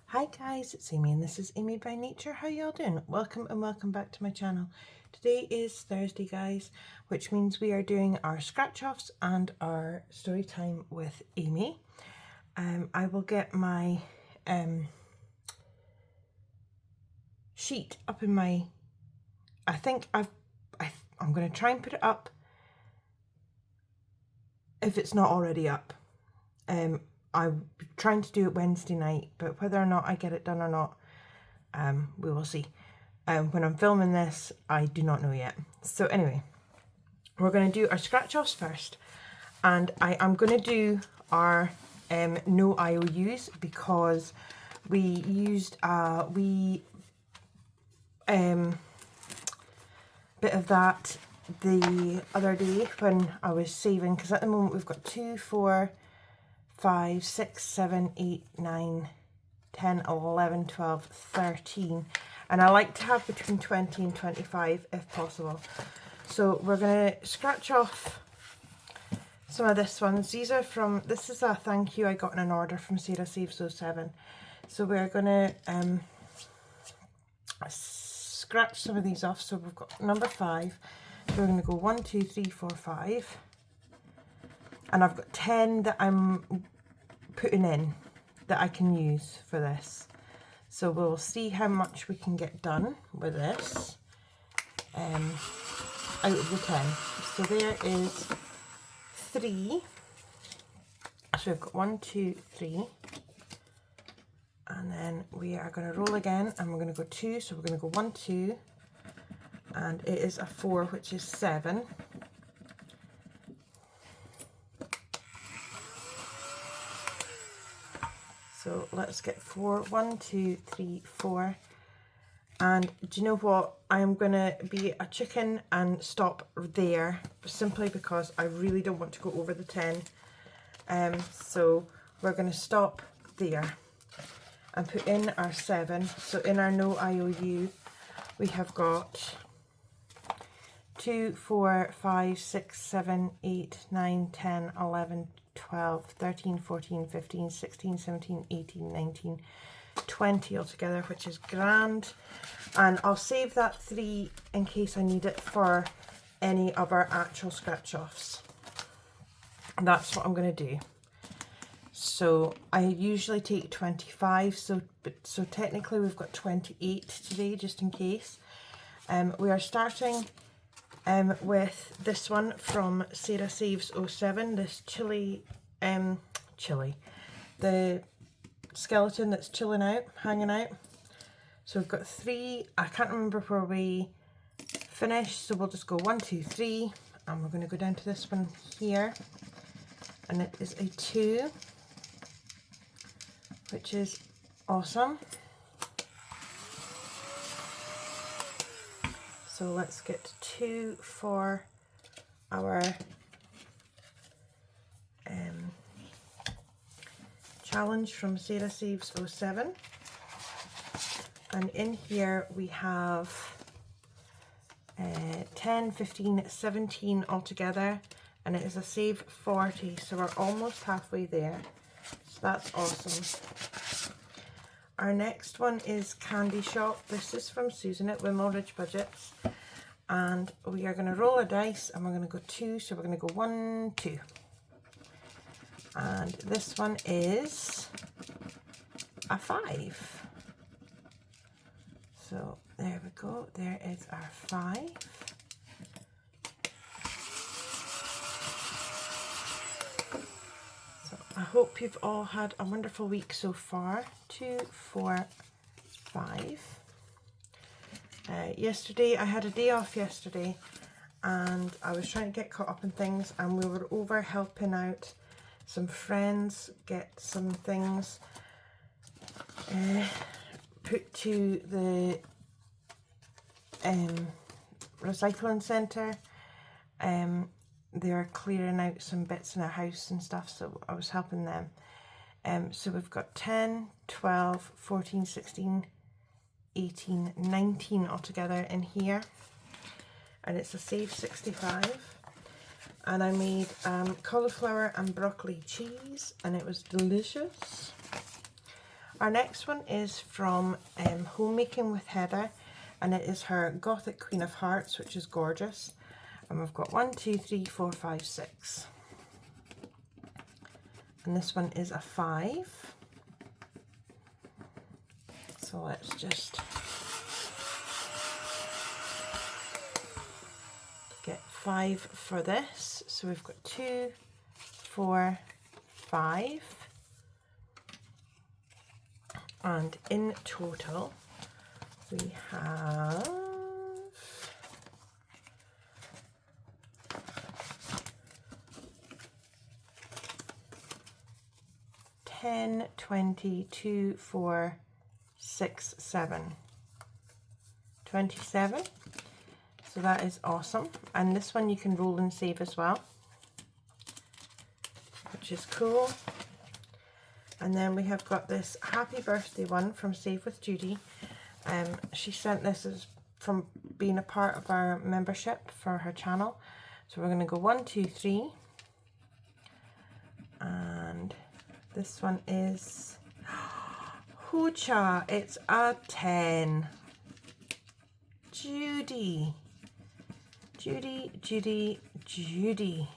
Hi guys, it's Amy and this is Amy by Nature. How y'all doing? Welcome and welcome back to my channel. Today is Thursday guys, which means we are doing our scratch offs and our story time with Amy. I will get my sheet up in my, I'm going to try and put it up if it's not already up. I'm trying to do it Wednesday night, but whether or not I get it done or not, we will see. When I'm filming this, I do not know yet. So anyway, we're going to do our scratch offs first, and I'm going to do our no IOUs because we used a wee bit of that the other day when I was saving, because at the moment we've got 2, 4, 5, 6, 7, 8, 9, 10, 11, 12, 13. And I like to have between 20 and 25 if possible. So we're going to scratch off some of this ones. These are from, this is a thank you I got in an order from Sarah Saves 07. So we're going to scratch some of these off. So we've got number 5. So we're going to go 1, 2, 3, 4, 5. And I've got 10 that I'm putting in that I can use for this. So we'll see how much we can get done with this out of the 10. So there is 3. So we've got 1, 2, 3. And then we are going to roll again and we're going to go 2. So we're going to go 1, 2. And it is a 4, which is 7. So let's get 4, 1, 2, 3, 4. And do you know what? I am going to be a chicken and stop there simply because I really don't want to go over the 10. So we're going to stop there and put in our 7. So in our no IOU, we have got 2, 4, 5, 6, 7, 8, 9, 10, 11, 12, 13, 14, 15, 16, 17, 18, 19, 20 altogether, which is grand. And I'll save that 3 in case I need it for any of our actual scratch offs. And that's what I'm going to do. So I usually take 25, so technically we've got 28 today, just in case. We are starting with this one from Sarah Saves 07, this chili, the skeleton that's chilling out, hanging out. So we've got 3, I can't remember where we finished, so we'll just go 1, 2, 3, and we're going to go down to this one here, and it is a 2, which is awesome. So let's get 2 for our challenge from Sarah Saves 07. And in here we have 10, 15, 17 altogether, and it is a save 40, so we're almost halfway there. So that's awesome. Our next one is Candy Shop. This is from Susan at Wimble Ridge Budgets. And we are going to roll a dice and we're going to go 2. So we're going to go 1, 2. And this one is a 5. So there we go. There is our 5. So I hope you've all had a wonderful week so far. 2, 4, 5. Yesterday, I had a day off yesterday and I was trying to get caught up in things, and we were over helping out some friends get some things put to the recycling centre. They're clearing out some bits in our house and stuff, so I was helping them. So we've got 10, 12, 14, 16, 18, 19 altogether in here, and it's a save 65. and I made cauliflower and broccoli cheese, and it was delicious. Our next one is from Homemaking with Heather, and it is her Gothic Queen of Hearts, which is gorgeous. And we've got 1, 2, 3, 4, 5, 6. And this one is a 5. So let's just get 5 for this. So we've got 2, 4, 5. And in total, we have 10, 20, 2, 4, 6, 7. 27. So that is awesome. And this one you can roll and save as well, which is cool. And then we have got this happy birthday one from Save with Judy. She sent this as from being a part of our membership for her channel. So we're going to go 1, 2, 3. And this one is Hoocha. It's a 10. Judy. Judy, Judy, Judy.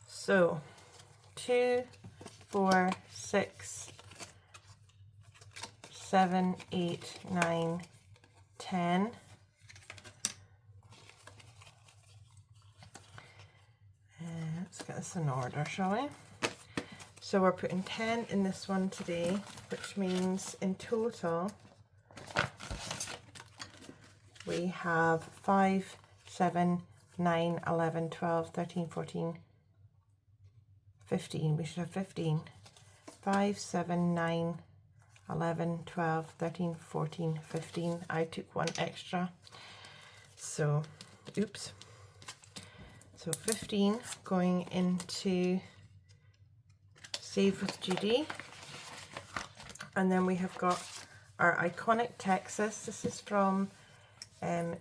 So 2, 4, 6, 7, 8, 9, 10. Let's get this in order, shall we? So we're putting 10 in this one today, which means in total we have 5, 7, 9, 11, 12, 13, 14, 15. We should have 15. 5, 7, 9, 11, 12, 13, 14, 15. I took one extra. So, oops. So 15 going into Save with Judy. And then we have got our iconic Texas. This is from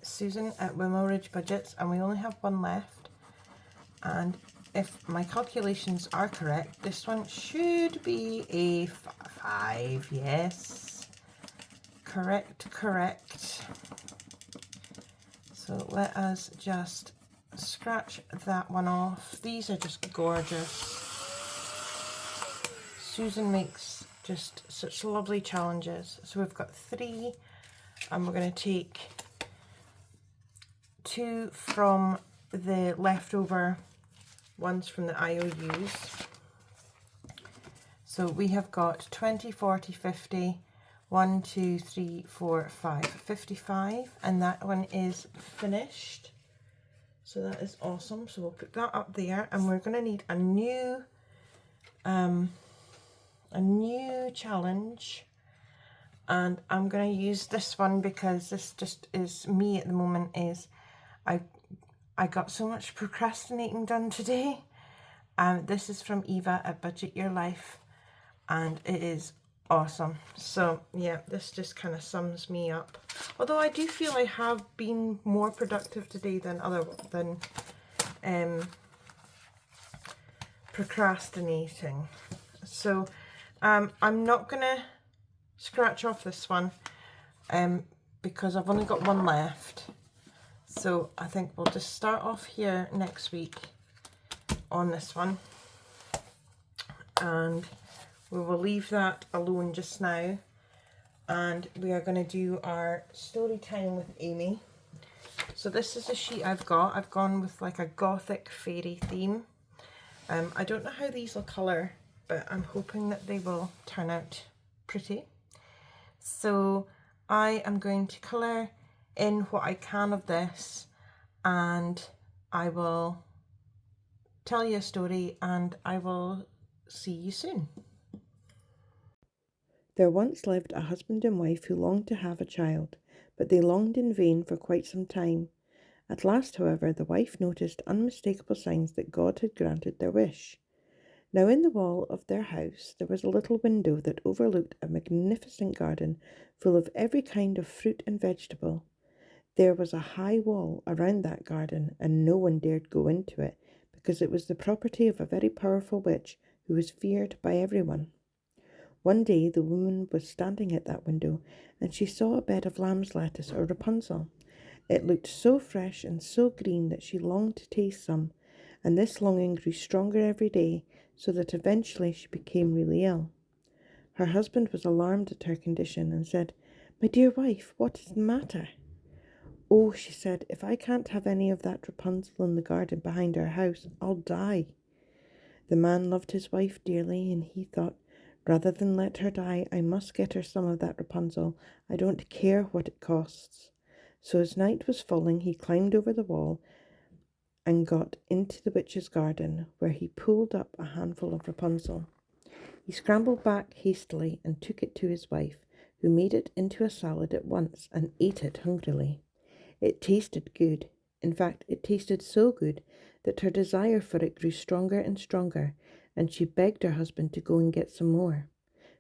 Susan at Willow Ridge Budgets, and we only have one left. And if my calculations are correct, this one should be a 5. Yes, correct. So let us just scratch that one off. These are just gorgeous. Susan makes just such lovely challenges. So we've got 3, and we're going to take 2 from the leftover ones from the IOUs. So we have got 20, 40, 50, 1, 2, 3, 4, 5, 55, and that one is finished. So that is awesome. So we'll put that up there, and we're going to need a new challenge, and I'm going to use this one because this just is me at the moment. Is I got so much procrastinating done today. This is from Eva at Budget Your Life, and it is awesome. So yeah, this just kind of sums me up. Although I do feel I have been more productive today than procrastinating. So I'm not gonna scratch off this one because I've only got one left. So I think we'll just start off here next week on this one, and we will leave that alone just now, and we are going to do our story time with Amy. So this is the sheet I've got. I've gone with like a gothic fairy theme. I don't know how these will colour, but I'm hoping that they will turn out pretty. So I am going to colour in what I can of this, and I will tell you a story, and I will see you soon. There once lived a husband and wife who longed to have a child, but they longed in vain for quite some time. At last, however, the wife noticed unmistakable signs that God had granted their wish. Now in the wall of their house there was a little window that overlooked a magnificent garden full of every kind of fruit and vegetable. There was a high wall around that garden, and no one dared go into it, because it was the property of a very powerful witch who was feared by everyone. One day the woman was standing at that window, and she saw a bed of lamb's lettuce or Rapunzel. It looked so fresh and so green that she longed to taste some, and this longing grew stronger every day, so that eventually she became really ill. Her husband was alarmed at her condition and said, "My dear wife, what is the matter?" "Oh," she said, "if I can't have any of that Rapunzel in the garden behind our house, I'll die." The man loved his wife dearly, and he thought, rather than let her die, I must get her some of that Rapunzel. I don't care what it costs. So as night was falling, he climbed over the wall and got into the witch's garden, where he pulled up a handful of Rapunzel. He scrambled back hastily and took it to his wife, who made it into a salad at once and ate it hungrily. It tasted good. In fact, it tasted so good that her desire for it grew stronger and stronger, and she begged her husband to go and get some more.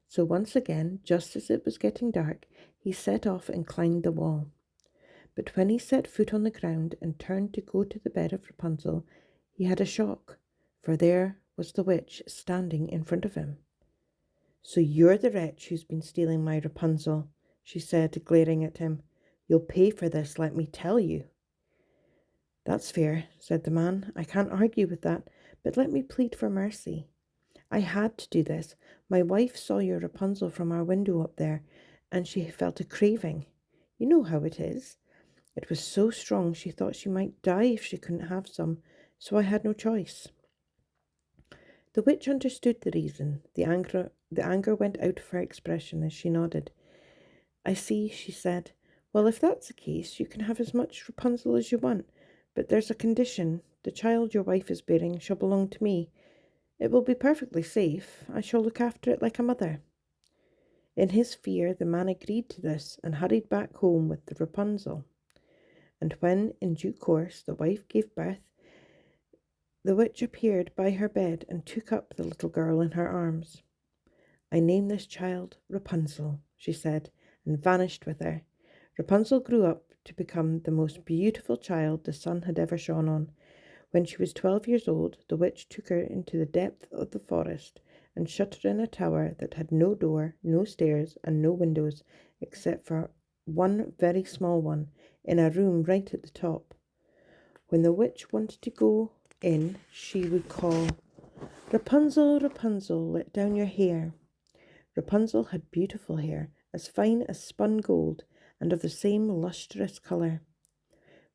So once again, just as it was getting dark, he set off and climbed the wall. But when he set foot on the ground and turned to go to the bed of Rapunzel, he had a shock, for there was the witch standing in front of him. "So you're the wretch who's been stealing my Rapunzel," she said, glaring at him. "You'll pay for this, let me tell you." "That's fair," said the man. "I can't argue with that, but let me plead for mercy. I had to do this. My wife saw your Rapunzel from our window up there, and she felt a craving. You know how it is. It was so strong she thought she might die if she couldn't have some, so I had no choice." The witch understood the reason. The anger went out of her expression as she nodded. "I see," she said. "Well, if that's the case, you can have as much Rapunzel as you want, but there's a condition. The child your wife is bearing shall belong to me. It will be perfectly safe. I shall look after it like a mother." In his fear, the man agreed to this and hurried back home with the Rapunzel. And when, in due course, the wife gave birth, the witch appeared by her bed and took up the little girl in her arms. "I name this child Rapunzel," she said, and vanished with her. Rapunzel grew up to become the most beautiful child the sun had ever shone on. When she was 12 years old, the witch took her into the depth of the forest and shut her in a tower that had no door, no stairs, and no windows, except for one very small one, in a room right at the top. When the witch wanted to go in, she would call, "Rapunzel, Rapunzel, let down your hair." Rapunzel had beautiful hair, as fine as spun gold, and of the same lustrous colour.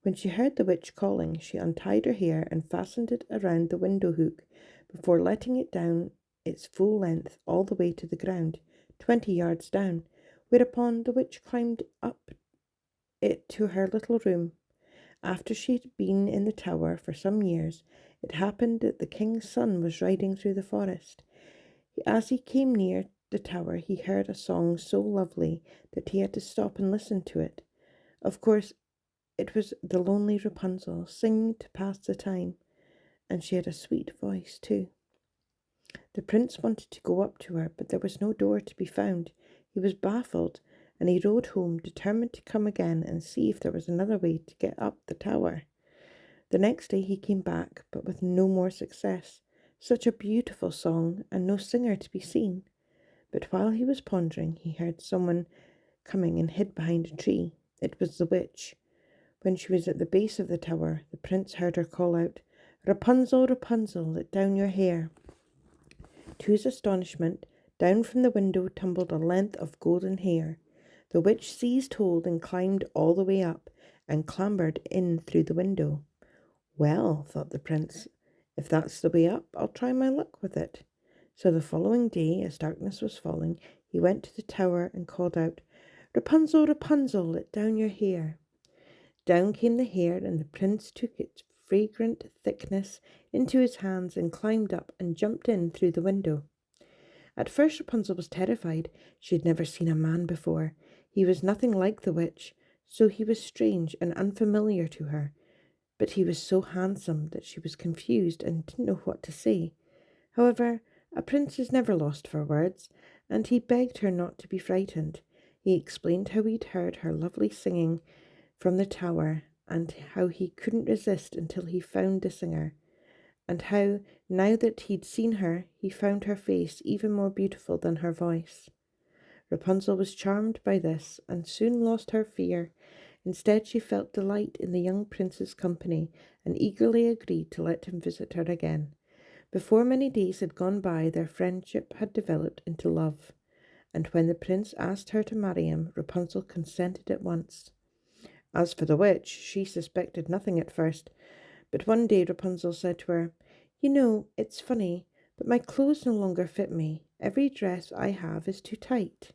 When she heard the witch calling, she untied her hair and fastened it around the window hook before letting it down its full length all the way to the ground, 20 yards down, whereupon the witch climbed up it to her little room. After she'd been in the tower for some years, it happened that the king's son was riding through the forest. As he came near the tower, he heard a song so lovely that he had to stop and listen to it. Of course, it was the lonely Rapunzel singing to pass the time, and she had a sweet voice too. The prince wanted to go up to her, but there was no door to be found. He was baffled, and he rode home, determined to come again and see if there was another way to get up the tower. The next day he came back, but with no more success. Such a beautiful song, and no singer to be seen. But while he was pondering, he heard someone coming and hid behind a tree. It was the witch. When she was at the base of the tower, the prince heard her call out, "Rapunzel, Rapunzel, let down your hair." To his astonishment, down from the window tumbled a length of golden hair. The witch seized hold and climbed all the way up, and clambered in through the window. "Well," thought the prince, "if that's the way up, I'll try my luck with it." So the following day, as darkness was falling, he went to the tower and called out, "Rapunzel, Rapunzel, let down your hair." Down came the hair, and the prince took its fragrant thickness into his hands and climbed up and jumped in through the window. At first Rapunzel was terrified. She had never seen a man before. He was nothing like the witch, so he was strange and unfamiliar to her. But he was so handsome that she was confused and didn't know what to say. However, a prince is never lost for words, and he begged her not to be frightened. He explained how he'd heard her lovely singing from the tower, and how he couldn't resist until he found the singer, and how, now that he'd seen her, he found her face even more beautiful than her voice. Rapunzel was charmed by this, and soon lost her fear. Instead, she felt delight in the young prince's company, and eagerly agreed to let him visit her again. Before many days had gone by, their friendship had developed into love, and when the prince asked her to marry him, Rapunzel consented at once. As for the witch, she suspected nothing at first, but one day Rapunzel said to her, "You know, it's funny, but my clothes no longer fit me. Every dress I have is too tight."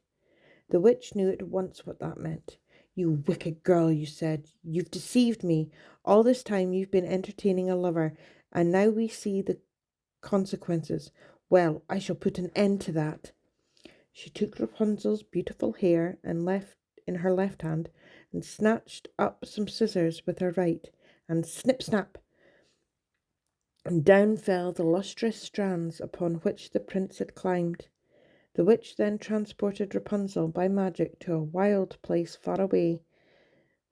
The witch knew at once what that meant. "You wicked girl," you said, "you've deceived me. All this time you've been entertaining a lover, and now we see the consequences. Well, I shall put an end to that." She took Rapunzel's beautiful hair in her left hand, and snatched up some scissors with her right, and snip snap, and down fell the lustrous strands upon which the prince had climbed. The witch then transported Rapunzel by magic to a wild place far away,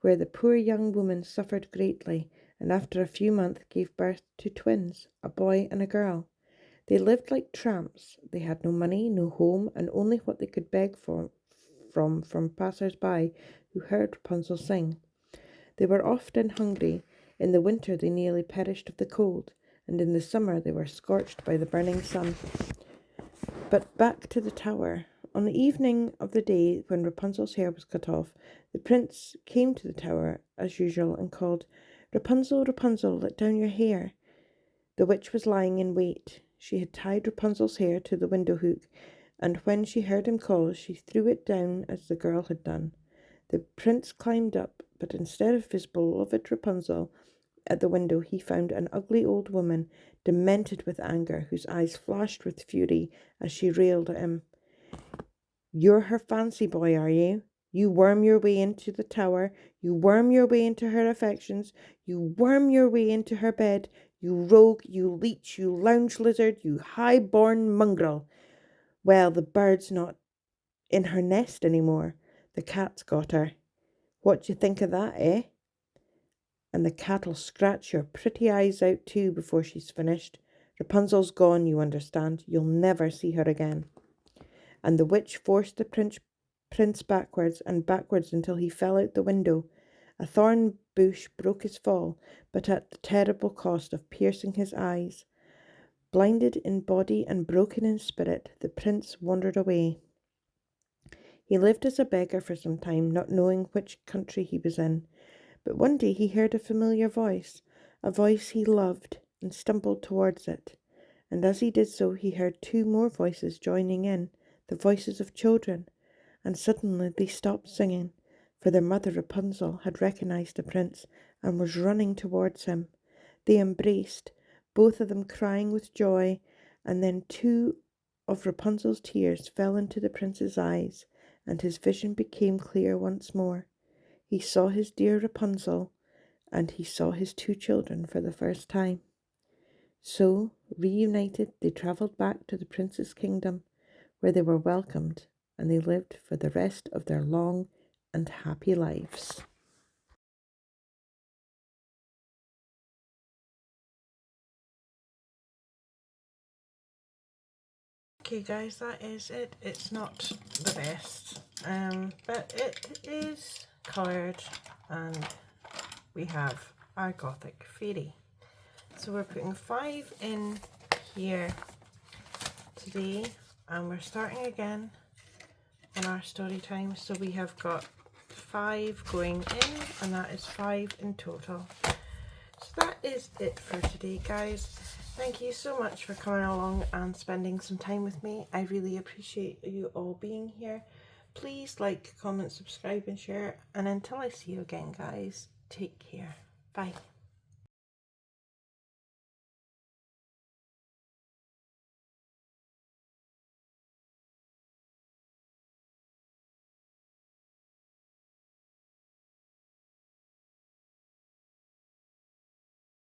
where the poor young woman suffered greatly, and after a few months gave birth to twins, a boy and a girl. They lived like tramps. They had no money, no home, and only what they could beg from passers-by who heard Rapunzel sing. They were often hungry. In the winter they nearly perished of the cold, and in the summer they were scorched by the burning sun. But back to the tower. On the evening of the day when Rapunzel's hair was cut off, the prince came to the tower as usual and called, "Rapunzel, Rapunzel, let down your hair." The witch was lying in wait. She had tied Rapunzel's hair to the window hook, and when she heard him call, she threw it down as the girl had done. The prince climbed up, but instead of his beloved Rapunzel at the window, he found an ugly old woman, demented with anger, whose eyes flashed with fury as she railed at him. "You're her fancy boy, are you? You worm your way into the tower, you worm your way into her affections, you worm your way into her bed, you rogue, you leech, you lounge lizard, you high-born mongrel. Well, the bird's not in her nest any more. The cat's got her. What do you think of that, eh? And the cat'll scratch your pretty eyes out too before she's finished. Rapunzel's gone, you understand. You'll never see her again." And the witch forced the prince backwards and backwards until he fell out the window. A thorn bush broke his fall, but at the terrible cost of piercing his eyes. Blinded in body and broken in spirit, the prince wandered away. He lived as a beggar for some time, not knowing which country he was in. But one day he heard a familiar voice, a voice he loved, and stumbled towards it. And as he did so, he heard two more voices joining in, the voices of children. And suddenly they stopped singing, for their mother Rapunzel had recognized the prince and was running towards him. They embraced, both of them crying with joy, and then two of Rapunzel's tears fell into the prince's eyes, and his vision became clear once more. He saw his dear Rapunzel, and he saw his two children for the first time. So, reunited, they travelled back to the prince's kingdom, where they were welcomed, and they lived for the rest of their long and happy lives. Okay guys, that is it. It's not the best, but it is coloured and we have our Gothic fairy. So we're putting 5 in here today and we're starting again on our story time. So we have got 5 going in and that is 5 in total. So that is it for today guys. Thank you so much for coming along and spending some time with me. I really appreciate you all being here. Please like, comment, subscribe and share. And until I see you again guys, take care. Bye.